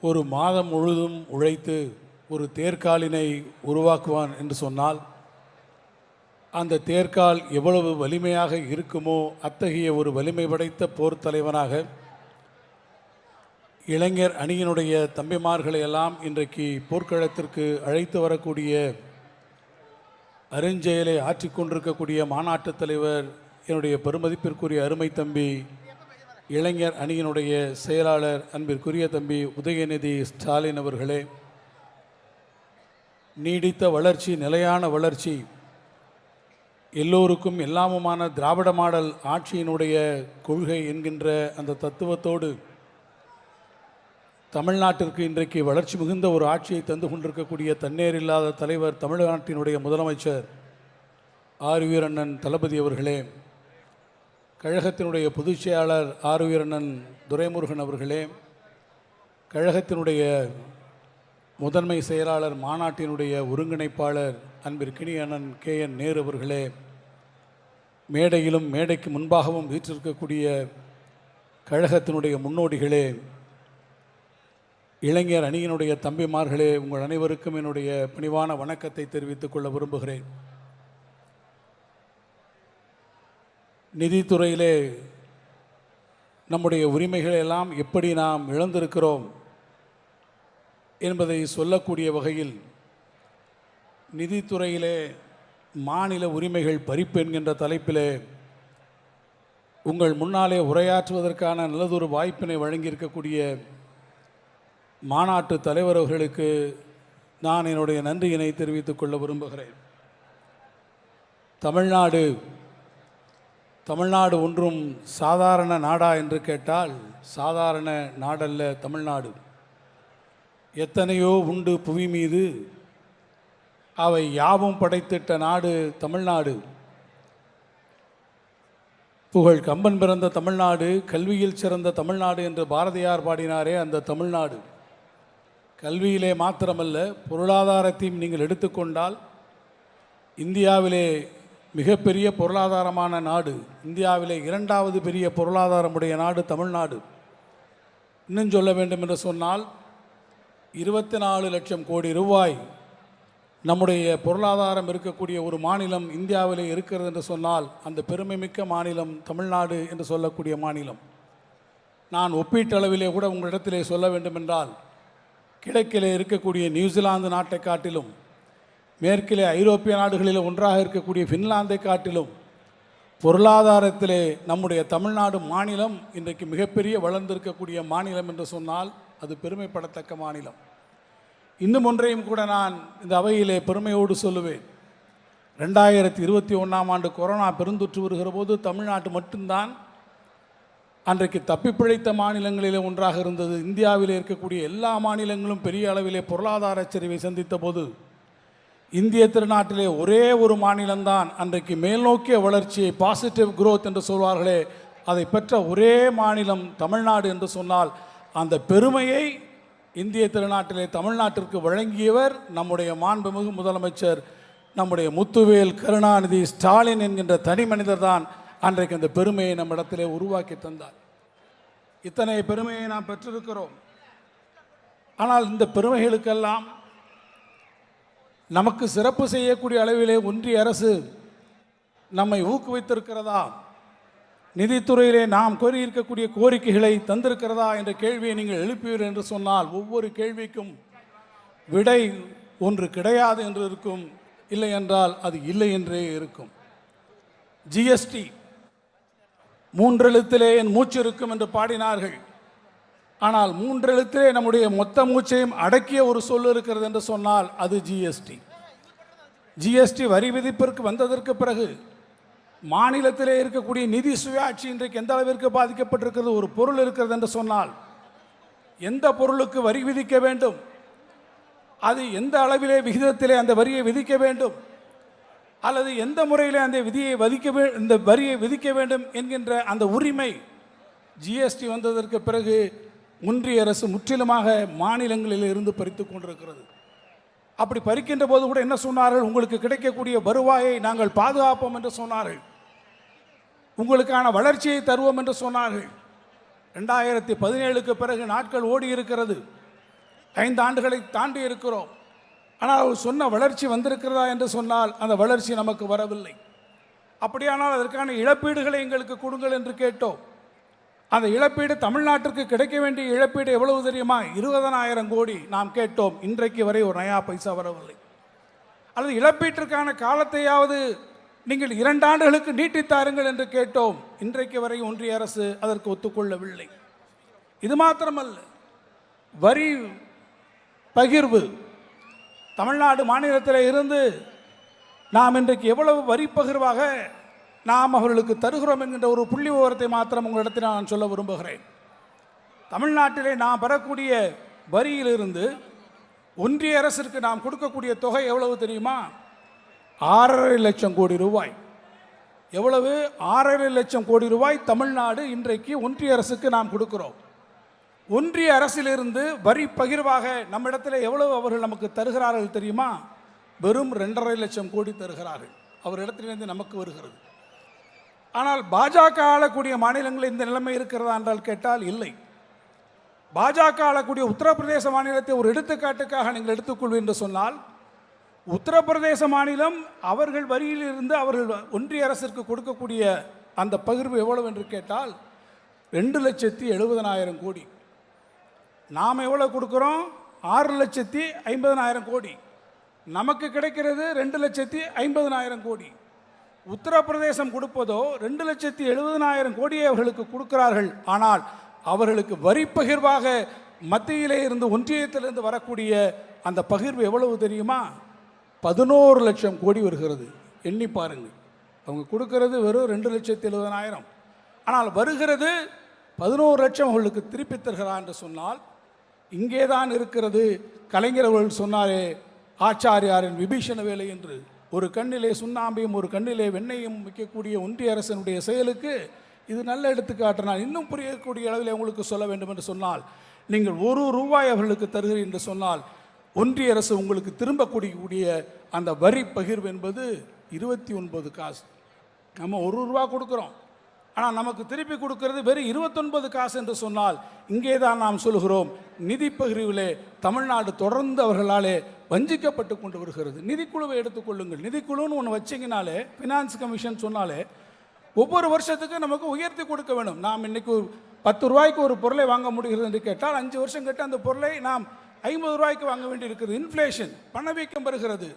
ஒரு மாதம் முழுதும் உழைத்து ஒரு தேர்காலினை உருவாக்குவான் என்று சொன்னால் அந்த தேர்கால் எவ்வளவு வலிமையாக இருக்குமோ அத்தகைய ஒரு வலிமை படைத்த போர் தலைவனாக இளைஞர் அணியினுடைய தம்பிமார்களை எல்லாம் இன்றைக்கு போர்க்களத்திற்கு அழைத்து வரக்கூடிய அருஞ்செயலை ஆற்றிக்கொண்டிருக்கக்கூடிய மாநாட்டுத் தலைவர் என்னுடைய பெருமதிப்பிற்குரிய அருமை தம்பி இளைஞர் அணியினுடைய செயலாளர் அன்பிற்குரிய தம்பி உதயநிதி ஸ்டாலின் அவர்களே, நீடித்த வளர்ச்சி, நிலையான வளர்ச்சி, எல்லோருக்கும் எல்லாமுமான திராவிட மாடல் ஆட்சியினுடைய கொள்கை என்கின்ற அந்த தத்துவத்தோடு தமிழ்நாட்டிற்கு இன்றைக்கு வளர்ச்சி மிகுந்த ஒரு ஆட்சியை தந்து கொண்டிருக்கக்கூடிய தன்னேர் இல்லாத தலைவர் தமிழ்நாட்டினுடைய முதலமைச்சர் ஆர்.வி. அண்ணன் தளபதி அவர்களே, கழகத்தினுடைய பொதுச் செயலாளர் ஆர்.வி. அண்ணன் துரைமுருகன் அவர்களே, கழகத்தினுடைய முதன்மை செயலாளர் மாநாட்டினுடைய ஒருங்கிணைப்பாளர் அன்பிற்கினிய அண்ணன் கே.என். நேரு அவர்களே, மேடையிலும் மேடைக்கு முன்பாகவும் வீற்றிருக்கக்கூடிய கழகத்தினுடைய முன்னோடிகளே, இளைஞர் அணியினுடைய தம்பிமார்களே, உங்கள் அனைவருக்கும் என்னுடைய பணிவான வணக்கத்தை தெரிவித்துக் கொள்ள விரும்புகிறேன். நிதித்துறையிலே நம்முடைய உரிமைகளை எல்லாம் எப்படி நாம் இழந்திருக்கிறோம் என்பதை சொல்லக்கூடிய வகையில் நிதித்துறையிலே மாநில உரிமைகள் பறிப்பு என்கின்ற தலைப்பிலே உங்கள் முன்னாலே உரையாற்றுவதற்கான நல்லதொரு வாய்ப்பினை வழங்கியிருக்கக்கூடிய மாநாட்டு தலைவர் அவர்களுக்கு நான் என்னுடைய நன்றியினை தெரிவித்துக் கொள்ள விரும்புகிறேன். தமிழ்நாடு ஒன்றும் சாதாரண நாடா என்று கேட்டால் சாதாரண நாடல்ல தமிழ்நாடு. எத்தனையோ உண்டு புவி மீது, அவை யாவும் படைத்திட்ட நாடு தமிழ்நாடு. புகழ் கம்பன் பிறந்த தமிழ்நாடு, கல்வியில் சிறந்த தமிழ்நாடு என்று பாரதியார் பாடினாரே அந்த தமிழ்நாடு. கல்வியிலே மாத்திரமல்ல, பொருளாதாரத்தையும் நீங்கள் எடுத்துக்கொண்டால் இந்தியாவிலே மிகப்பெரிய பொருளாதாரமான நாடு, இந்தியாவிலே இரண்டாவது பெரிய பொருளாதாரமுடைய நாடு தமிழ்நாடு. இன்னும் சொல்ல வேண்டும் என்று சொன்னால் 24 லட்சம் கோடி ரூபாய் நம்முடைய பொருளாதாரம் இருக்கக்கூடிய ஒரு மாநிலம் இந்தியாவிலே இருக்கிறது என்று சொன்னால் அந்த பெருமைமிக்க மாநிலம் தமிழ்நாடு என்று சொல்லக்கூடிய மாநிலம். நான் ஒப்பீட்டளவிலே கூட உங்களிடத்திலே சொல்ல வேண்டுமென்றால், கிழக்கிலே இருக்கக்கூடிய நியூசிலாந்து நாட்டை காட்டிலும், மேற்கிலே ஐரோப்பிய நாடுகளில் ஒன்றாக இருக்கக்கூடிய ஃபின்லாந்தை காட்டிலும் பொருளாதாரத்திலே நம்முடைய தமிழ்நாடு மாநிலம் இன்றைக்கு மிகப்பெரிய வளர்ந்திருக்கக்கூடிய மாநிலம் என்று சொன்னால் அது பெருமைப்படத்தக்க மாநிலம். இன்னும் ஒன்றையும் கூட நான் இந்த அவையிலே பெருமையோடு சொல்லுவேன். 2021ஆம் ஆண்டு கொரோனா பெருந்தொற்று வருகிற போது தமிழ்நாட்டு மட்டும்தான் அன்றைக்கு தப்பிப்பிழைத்த மாநிலங்களிலே ஒன்றாக இருந்தது. இந்தியாவிலே இருக்கக்கூடிய எல்லா மாநிலங்களும் பெரிய அளவிலே பொருளாதார சரிவை சந்தித்த போது இந்திய திருநாட்டிலே ஒரே ஒரு மாநிலம்தான் அன்றைக்கு மேல்நோக்கிய வளர்ச்சியை, பாசிட்டிவ் குரோத் என்று சொல்வார்களே, அதை பெற்ற ஒரே மாநிலம் தமிழ்நாடு என்று சொன்னால் அந்த பெருமையை இந்திய திருநாட்டிலே தமிழ்நாட்டிற்கு வழங்கியவர் நம்முடைய மாண்புமிகு முதலமைச்சர் நம்முடைய முத்துவேல் கருணாநிதி ஸ்டாலின் என்கின்ற தனி மனிதர் தான் அன்றைக்கு அந்த பெருமையை நம்மிடத்திலே உருவாக்கி தந்தார். இத்தனை பெருமையை நாம் பெற்றிருக்கிறோம். ஆனால் இந்த பெருமைகளுக்கெல்லாம் நமக்கு சிறப்பு செய்யக்கூடிய அளவிலே ஒன்றிய அரசு நம்மை ஊக்குவித்திருக்கிறதா? நிதித்துறையிலே நாம் கோரியிருக்கக்கூடிய கோரிக்கைகளை தந்திருக்கிறதா என்ற கேள்வியை நீங்கள் எழுப்புவீர்கள் என்று சொன்னால் ஒவ்வொரு கேள்விக்கும் விடை ஒன்று கிடையாது என்று இருக்கும், இல்லை என்றால் அது இல்லை என்றே இருக்கும். ஜிஎஸ்டி 3 எழுத்திலே என் மூச்சு இருக்கும் என்று பாடினார்கள். ஆனால் 3 எழுத்திலே நம்முடைய மொத்த மூச்சையும் அடக்கிய ஒரு சொல் இருக்கிறது என்று சொன்னால் அது ஜிஎஸ்டி. ஜிஎஸ்டி வரி விதிப்பிற்கு வந்ததற்கு பிறகு மாநிலத்திலே இருக்கக்கூடிய நிதி சுயாட்சி இன்றைக்கு எந்த அளவிற்கு பாதிக்கப்பட்டிருக்கிறது. ஒரு பொருள் இருக்கிறது என்று சொன்னால் எந்த பொருளுக்கு வரி விதிக்க வேண்டும், அது எந்த அளவிலே விகிதத்திலே அந்த வரியை விதிக்க வேண்டும், அல்லது எந்த முறையிலே அந்த இந்த வரியை விதிக்க வேண்டும் என்கின்ற அந்த உரிமை ஜிஎஸ்டி வந்ததற்கு பிறகு ஒன்றிய அரசு முற்றிலுமாக மாநிலங்களில் இருந்து பறித்து கொண்டிருக்கிறது. அப்படி பறிக்கின்ற போது கூட என்ன சொன்னார்கள்? உங்களுக்கு கிடைக்கக்கூடிய வருவாயை நாங்கள் பாதுகாப்போம் என்று சொன்னார்கள். உங்களுக்கான வளர்ச்சியை தருவோம் என்று சொன்னார்கள். 2017க்கு பிறகு நாட்கள் ஓடி இருக்கிறது. 5 ஆண்டுகளை தாண்டி இருக்கிறோம். ஆனால் அவர் சொன்ன வளர்ச்சி வந்திருக்கிறதா என்று சொன்னால் அந்த வளர்ச்சி நமக்கு வரவில்லை. அப்படியானால் அதற்கான இழப்பீடுகளை எங்களுக்கு கொடுங்கள் என்று கேட்டோம். அந்த இழப்பீடு தமிழ்நாட்டிற்கு கிடைக்க வேண்டிய இழப்பீடு எவ்வளவு தெரியுமா? 20,000 கோடி நாம் கேட்டோம். இன்றைக்கு வரை ஒரு நயா பைசா வரவில்லை. அல்லது இழப்பீட்டிற்கான காலத்தையாவது நீங்கள் 2 ஆண்டுகளுக்கு நீட்டித்தாருங்கள் என்று கேட்டோம். இன்றைக்கு வரை ஒன்றிய அரசு அதற்கு ஒத்துக்கொள்ளவில்லை. இது மாத்திரமல்ல, வரி பகிர்வு தமிழ்நாடு மாநிலத்தில் இருந்து நாம் இன்றைக்கு எவ்வளவு வரி பகிர்வாக நாம் அவர்களுக்கு தருகிறோம் என்கின்ற ஒரு புள்ளி விவரத்தை மாத்திரம் உங்களிடத்தில் நான் சொல்ல விரும்புகிறேன். தமிழ்நாட்டிலே நாம் பெறக்கூடிய வரியிலிருந்து ஒன்றிய அரசிற்கு நாம் கொடுக்கக்கூடிய தொகை எவ்வளவு தெரியுமா? 6.5 லட்சம் கோடி ரூபாய். எவ்வளவு? 6.5 லட்சம் கோடி ரூபாய் தமிழ்நாடு இன்றைக்கு ஒன்றிய அரசுக்கு நாம் கொடுக்கிறோம். ஒன்றிய அரசிலிருந்து வரி பகிர்வாக நம்மிடத்தில் எவ்வளவு அவர்கள் நமக்கு தருகிறார்கள் தெரியுமா? வெறும் 2.5 லட்சம் கோடி தருகிறார்கள். அவரிடத்திலிருந்து நமக்கு வருகிறது. ஆனால் பாஜக ஆளக்கூடிய மாநிலங்களில் இந்த நிலைமை இருக்கிறதா என்றால் கேட்டால் இல்லை. பாஜக ஆளக்கூடிய உத்தரப்பிரதேச மாநிலத்தை ஒரு எடுத்துக்காட்டுக்காக நீங்கள் எடுத்துக்கொள்வீர்கள் என்று சொன்னால், உத்தரப்பிரதேச மாநிலம் அவர்கள் வரியிலிருந்து அவர்கள் ஒன்றிய அரசிற்கு கொடுக்கக்கூடிய அந்த பகிர்வு எவ்வளவு என்று கேட்டால் 2,70,000 கோடி. நாம் எவ்வளவு கொடுக்குறோம்? 6,50,000 கோடி. நமக்கு கிடைக்கிறது 2,50,000 கோடி. உத்தரப்பிரதேசம் கொடுப்பதோ 2,70,000 கோடியை அவர்களுக்கு கொடுக்கிறார்கள். ஆனால் அவர்களுக்கு வரி பகிர்வாக மத்தியிலே இருந்து ஒன்றியத்திலிருந்து வரக்கூடிய அந்த பகிர்வு எவ்வளவு தெரியுமா? 11 லட்சம் கோடி வருகிறது. எண்ணி பாருங்கள். அவங்க கொடுக்கிறது வெறும் 2,70,000, ஆனால் வருகிறது 11 லட்சம் அவர்களுக்கு திருப்பி தருகிறார் என்று சொன்னால், இங்கே தான் இருக்கிறது கலைஞர் அவர்கள் சொன்னாரே, ஆச்சாரியாரின் விபீஷண வேலை என்று. ஒரு கண்ணிலே சுண்ணாம்பையும் ஒரு கண்ணிலே வெண்ணையும் வைக்கக்கூடிய ஒன்றிய அரசனுடைய செயலுக்கு இது நல்ல எடுத்துக்காட்டு. நான் இன்னும் புரியக்கூடிய அளவில் உங்களுக்கு சொல்ல வேண்டும் என்று சொன்னால், நீங்கள் 1 ரூபாய் அவர்களுக்கு தருகிறீர்கள் என்று சொன்னால் ஒன்றிய அரசு உங்களுக்கு திரும்ப கூடிய அந்த வரி பகிர்வு என்பது 29 காசு. நம்ம 1 ரூபா கொடுக்குறோம், ஆனால் நமக்கு திருப்பி கொடுக்கிறது வெறும் 29 காசு என்று சொன்னால், இங்கே தான் நாம் சொல்கிறோம், நிதி பகிர்விலே தமிழ்நாடு தொடர்ந்து அவர்களாலே வஞ்சிக்கப்பட்டு கொண்டு வருகிறது. நிதிக்குழுவை எடுத்துக்கொள்ளுங்கள். நிதிக்குழுன்னு ஒன்று வச்சிங்கனாலே, ஃபினான்ஸ் கமிஷன் சொன்னாலே ஒவ்வொரு வருஷத்துக்கு நமக்கு உயர்த்தி கொடுக்க வேண்டும். நாம் இன்னைக்கு 10 ரூபாய்க்கு ஒரு பொருளை வாங்க முடிகிறது என்று கேட்டால் 5 வருஷம் கேட்டால் அந்த பொருளை நாம் 50 ரூபாய்க்கு வாங்க வேண்டியிருக்கிறது. இன்ஃப்ளேஷன், பணவீக்கம் வருகிறது.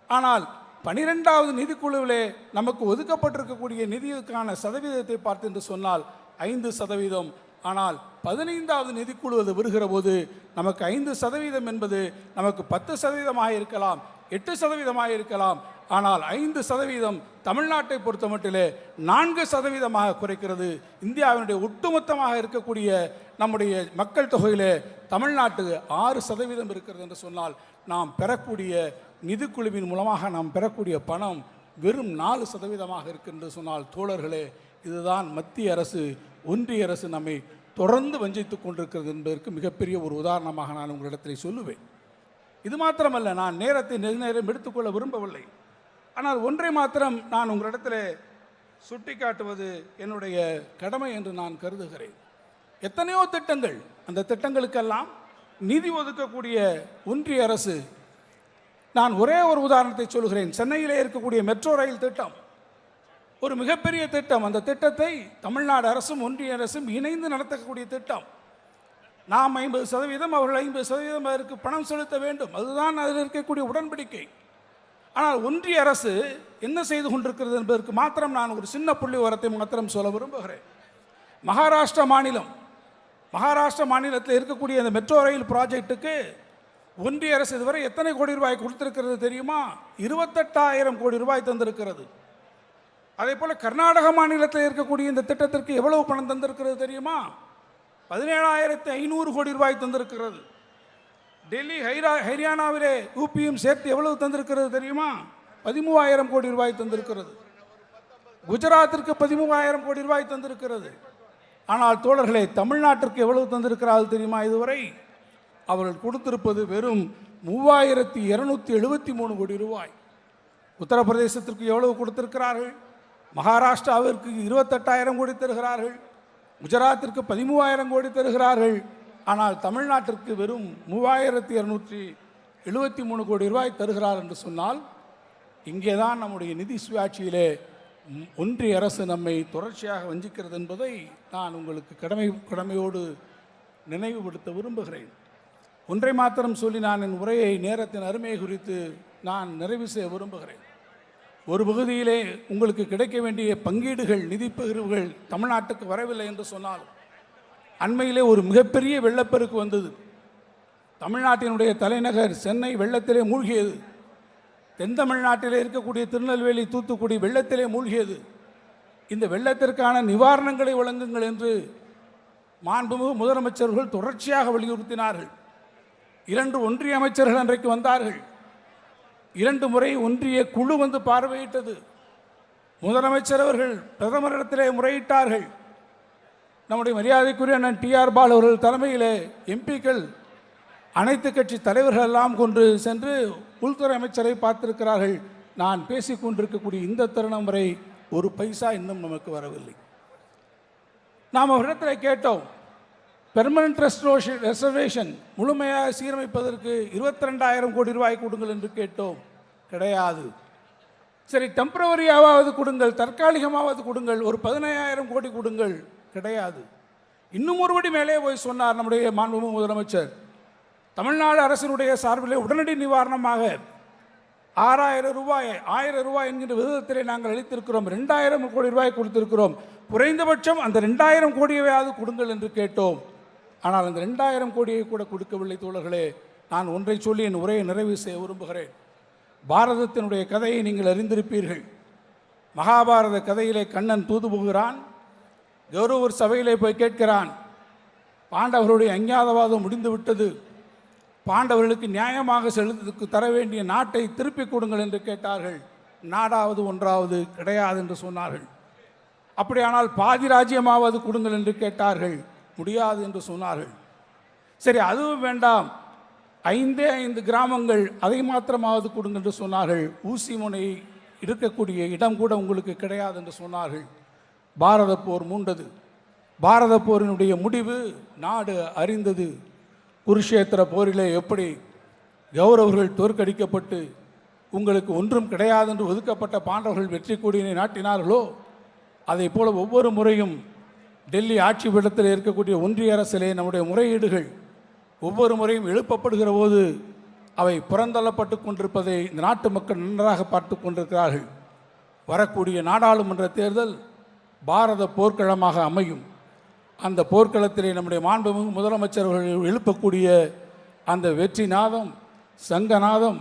ஆனால் 12வது நிதிக்குழுவிலே நமக்கு ஒதுக்கப்பட்டிருக்கக்கூடிய நிதிக்கான சதவீதத்தை பார்த்து என்று சொன்னால் 5%. ஆனால் 15வது நிதிக்குழு அது வருகிற போது நமக்கு 5% என்பது நமக்கு 10% இருக்கலாம், 8% இருக்கலாம். ஆனால் 5% தமிழ்நாட்டை பொறுத்த மட்டிலே 4% குறைக்கிறது. இந்தியாவினுடைய ஒட்டுமொத்தமாக இருக்கக்கூடிய நம்முடைய மக்கள் தொகையிலே தமிழ்நாட்டுக்கு 6% இருக்கிறது என்று சொன்னால், நாம் பெறக்கூடிய நிதிக்குழுவின் மூலமாக நாம் பெறக்கூடிய பணம் வெறும் 4% இருக்கின்றது சொன்னால், தோழர்களே, இதுதான் மத்திய அரசு ஒன்றிய அரசு நம்மை தொடர்ந்து வஞ்சித்துக் கொண்டிருக்கிறது என்பதற்கு மிகப்பெரிய ஒரு உதாரணமாக நான் உங்களிடத்தில் சொல்லுவேன். இது மாத்திரமல்ல, நான் நேரத்தை நெடுநேரம் எடுத்துக்கொள்ள விரும்பவில்லை. ஆனால் ஒன்றை மாத்திரம் நான் உங்களிடத்தில் சுட்டி காட்டுவது என்னுடைய கடமை என்று நான் கருதுகிறேன். எத்தனையோ திட்டங்கள், அந்த திட்டங்களுக்கெல்லாம் நிதி ஒதுக்கக்கூடிய ஒன்றிய அரசு. நான் ஒரே ஒரு உதாரணத்தை சொல்கிறேன். சென்னையிலே இருக்கக்கூடிய மெட்ரோ ரயில் திட்டம் ஒரு மிகப்பெரிய திட்டம். அந்த திட்டத்தை தமிழ்நாடு அரசும் ஒன்றிய அரசும் இணைந்து நடத்தக்கூடிய திட்டம். நாம் 50%, அவர்கள் 50% அதற்கு பணம் செலுத்த வேண்டும். அதுதான் அதில் இருக்கக்கூடிய உடன்படிக்கை. ஆனால் ஒன்றிய அரசு என்ன செய்து கொண்டிருக்கிறது என்பதற்கு மாத்திரம் நான் ஒரு சின்ன புள்ளி விவரத்தை மாத்திரம் சொல்ல விரும்புகிறேன். மகாராஷ்டிரா மாநிலத்தில் இருக்கக்கூடிய அந்த மெட்ரோ ரயில் ப்ராஜெக்டுக்கு ஒன்றிய அரசு இதுவரை எத்தனை கோடி ரூபாய் கொடுத்திருக்கிறது தெரியுமா? 28,000 கோடி ரூபாய் தந்திருக்கிறது. அதே போல கர்நாடக மாநிலத்தில் இருக்கக்கூடிய இந்த திட்டத்திற்கு எவ்வளவு பணம் தந்திருக்கிறது தெரியுமா? 17,500 கோடி ரூபாய் தந்திருக்கிறது. டெல்லி, ஹரியானாவிலே யூபியும் சேர்த்து எவ்வளவு தந்திருக்கிறது தெரியுமா? 13,000 கோடி ரூபாய் தந்திருக்கிறது. குஜராத்திற்கு 13,000 கோடி ரூபாய் தந்திருக்கிறது. ஆனால் தோழர்களே, தமிழ்நாட்டிற்கு எவ்வளவு தந்திருக்கிறார்கள் தெரியுமா? இதுவரை அவர்கள் கொடுத்திருப்பது வெறும் 3,273 கோடி ரூபாய். உத்தரப்பிரதேசத்திற்கு எவ்வளவு கொடுத்திருக்கிறார்கள்? மகாராஷ்டிராவிற்கு 28,000 கோடி தருகிறார்கள். குஜராத்திற்கு 13,000 கோடி தருகிறார்கள். ஆனால் தமிழ்நாட்டிற்கு வெறும் 3273 கோடி ரூபாய் தருகிறார் என்று சொன்னால், இங்கே தான் நம்முடைய நிதி சுயாட்சியிலே ஒன்றிய அரசு நம்மை தொடர்ச்சியாக வஞ்சிக்கிறது என்பதை நான் உங்களுக்கு கடமையோடு நினைவுபடுத்த விரும்புகிறேன். ஒன்றை மாத்திரம் சொல்லி நான் என் உரையை நேரத்தின் அருமை குறித்து நான் நிறைவு செய்ய விரும்புகிறேன். ஒரு பகுதியிலே உங்களுக்கு கிடைக்க வேண்டிய பங்கீடுகள், நிதி பகிர்வுகள் தமிழ்நாட்டுக்கு வரவில்லை என்று சொன்னால், அண்மையிலே ஒரு மிகப்பெரிய வெள்ளப்பெருக்கு வந்தது. தமிழ்நாட்டினுடைய தலைநகர் சென்னை வெள்ளத்திலே மூழ்கியது. தென் தமிழ்நாட்டிலே இருக்கக்கூடிய திருநெல்வேலி, தூத்துக்குடி வெள்ளத்திலே மூழ்கியது. இந்த வெள்ளத்திற்கான நிவாரணங்களை வழங்குங்கள் என்று மாண்புமிகு முதலமைச்சர்கள் தொடர்ச்சியாக வலியுறுத்தினார்கள். 2 ஒன்றிய அமைச்சர்கள் அன்றைக்கு வந்தார்கள். 2 முறை ஒன்றிய குழு வந்து பார்வையிட்டது. முதலமைச்சர் அவர்கள் பிரதமரிடத்திலே முறையிட்டார்கள். நம்முடைய மரியாதைக்குரிய அண்ணன் டிஆர் பாலு அவர்கள் தலைமையிலே எம்பிக்கள், அனைத்து கட்சி தலைவர்கள் எல்லாம் கொண்டு சென்று உள்துறை அமைச்சரை பார்த்திருக்கிறார்கள். நான் பேசிக்கொண்டிருக்கக்கூடிய இந்த தருணம் வரை ஒரு பைசா இன்னும் நமக்கு வரவில்லை. நாம் அவரிடத்தில் கேட்டோம், பெர்மனன்ட் ரெசர்வேஷன் முழுமையாக சீரமைப்பதற்கு 22,000 கோடி ரூபாய் கொடுங்கள் என்று கேட்டோம். கிடையாது. சரி, டெம்பரவரியாவது கொடுங்கள், தற்காலிகமாவது கொடுங்கள், ஒரு 15,000 கோடி கொடுங்கள். கிடையாது. இன்னும் ஒருபடி மேலே போய் சொன்னார் நம்முடைய மாண்புமிகு முதலமைச்சர், தமிழ்நாடு அரசினுடைய சார்பிலே உடனடி நிவாரணமாக 6,000 ரூபாய் 1,000 ரூபாய் என்கின்ற விகிதத்திலே நாங்கள் அளித்திருக்கிறோம். 2,000 கோடி ரூபாய் கொடுத்திருக்கிறோம். குறைந்தபட்சம் அந்த 2,000 கோடியையாவது கொடுங்கள் என்று கேட்டோம். ஆனால் அந்த 2,000 கோடியை கூட கொடுக்கவில்லை. தோழர்களே, நான் ஒன்றை சொல்லி என் உரையை நிறைவு செய்ய விரும்புகிறேன். பாரதத்தினுடைய கதையை நீங்கள் அறிந்திருப்பீர்கள். மகாபாரத கதையிலே கண்ணன் தூது போகிறான். கௌரவர் சபையிலே போய் கேட்கிறான், பாண்டவர்களுடைய அஞ்ஞாதவாதம் முடிந்து விட்டது, பாண்டவர்களுக்கு நியாயமாக செலுத்துக்கு தர வேண்டிய நாட்டை திருப்பிக் கொடுங்கள் என்று கேட்டார்கள். நாடாவது ஒன்றாவது கிடையாது என்று சொன்னார்கள். அப்படியானால் பாதி ராஜ்யமாவது கொடுங்கள் என்று கேட்டார்கள். முடியாது என்று சொன்னார்கள். சரி, அதுவும் வேண்டாம், 5 கிராமங்கள், அதை மாத்திரமாவது கொடுங்கள் என்று சொன்னார்கள். ஊசி முனை இருக்கக்கூடிய இடம் கூட உங்களுக்கு கிடையாது என்று சொன்னார்கள். பாரத போர் மூண்டது. பாரத போரினுடைய முடிவு நாடு அறிந்தது. குருஷேத்திர போரிலே எப்படி கௌரவர்கள் தோற்கடிக்கப்பட்டு உங்களுக்கு ஒன்றும் கிடையாது என்று ஒதுக்கப்பட்ட பாண்டவர்கள் வெற்றி கொடியினை நாட்டினார்களோ, அதை போல ஒவ்வொரு முறையும் டெல்லி ஆட்சி பீடத்தில் இருக்கக்கூடிய ஒன்றிய அரசிலே நம்முடைய முறையீடுகள் ஒவ்வொரு முறையும் எழுப்பப்படுகிற போது அவை புறந்தள்ளப்பட்டு கொண்டிருப்பதை இந்த நாட்டு மக்கள் நன்றாக பார்த்து கொண்டிருக்கிறார்கள். வரக்கூடிய நாடாளுமன்ற தேர்தல் பாரத போர்க்களமாக அமையும். அந்த போர்க்களத்திலே நம்முடைய மாண்புமிகு முதலமைச்சர்கள் எழுப்பக்கூடிய அந்த வெற்றி நாதம், சங்கநாதம்,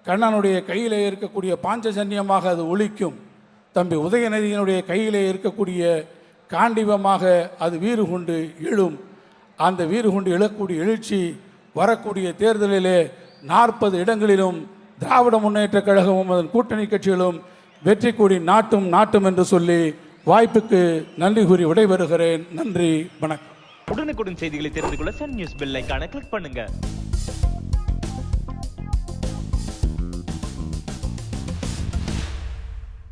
கண்ணனுடைய கையிலே இருக்கக்கூடிய பாஞ்சஜன்யமாக அது ஒலிக்கும். தம்பி உதயநிதியினுடைய கையிலே இருக்கக்கூடிய காண்டிவமாக அது வீறு கொண்டு எழும். அந்த வீறு கொண்டு எழக்கூடிய எழுச்சி வரக்கூடிய தேர்தலிலே 40 இடங்களிலும் திராவிட முன்னேற்றக் கழகமும் அதன் கூட்டணி கட்சிகளும் வெற்றி கொடி நாட்டும் என்று சொல்லி வாய்ப்புக்கு நன்றி கூறி விடைபெறுகிறேன். நன்றி, வணக்கம். உடனுக்குடன் செய்திகளை தெரிந்து கொள்ள சன் நியூஸ் பெல் ஐகானை கிளிக் பண்ணுங்க.